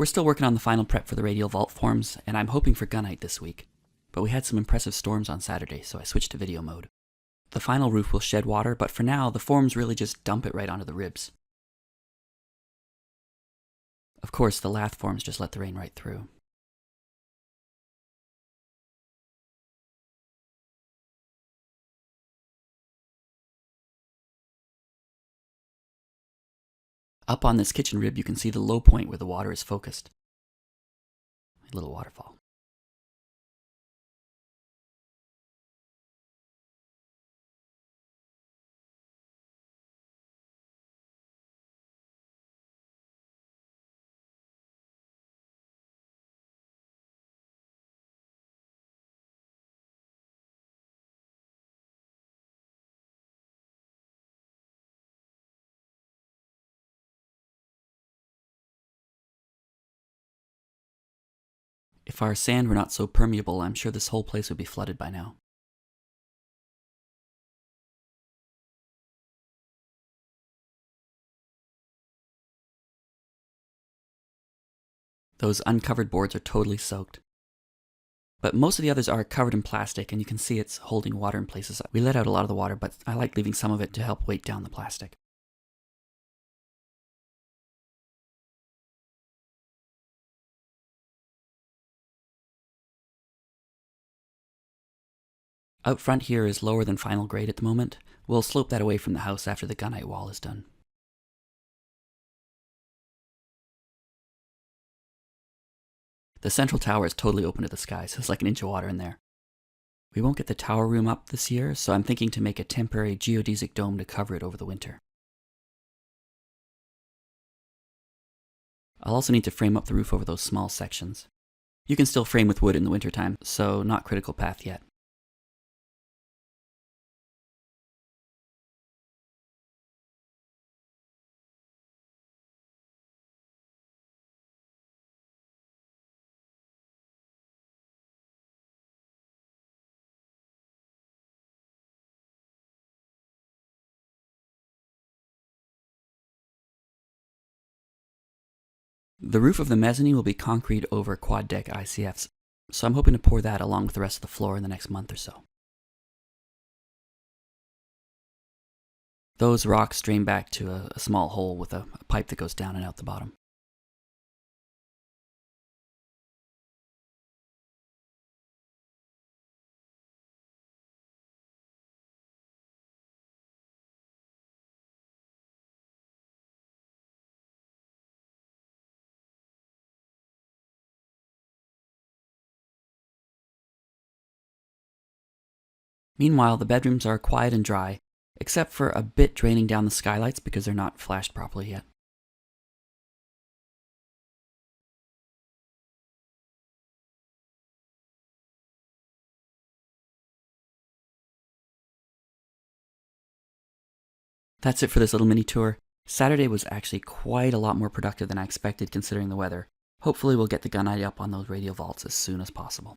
We're still working on the final prep for the radial vault forms, and I'm hoping for Gunite this week. But we had some impressive storms on Saturday, so I switched to video mode. The final roof will shed water, but for now, the forms really just dump it right onto the ribs. Of course, the lath forms just let the rain right through. Up on this kitchen rib, you can see the low point where the water is focused. A little waterfall. If our sand were not so permeable, I'm sure this whole place would be flooded by now. Those uncovered boards are totally soaked. But most of the others are covered in plastic, and you can see it's holding water in places. We let out a lot of the water, but I like leaving some of it to help weight down the plastic. Out front here is lower than final grade at the moment. We'll slope that away from the house after the gunite wall is done. The central tower is totally open to the sky, so it's like an inch of water in there. We won't get the tower room up this year, so I'm thinking to make a temporary geodesic dome to cover it over the winter. I'll also need to frame up the roof over those small sections. You can still frame with wood in the wintertime, so not critical path yet. The roof of the mezzanine will be concrete over quad deck ICFs, so I'm hoping to pour that along with the rest of the floor in the next month or so. Those rocks drain back to a small hole with a pipe that goes down and out the bottom. Meanwhile, the bedrooms are quiet and dry, except for a bit draining down the skylights because they're not flashed properly yet. That's it for this little mini tour. Saturday was actually quite a lot more productive than I expected considering the weather. Hopefully we'll get the gunite up on those radial vaults as soon as possible.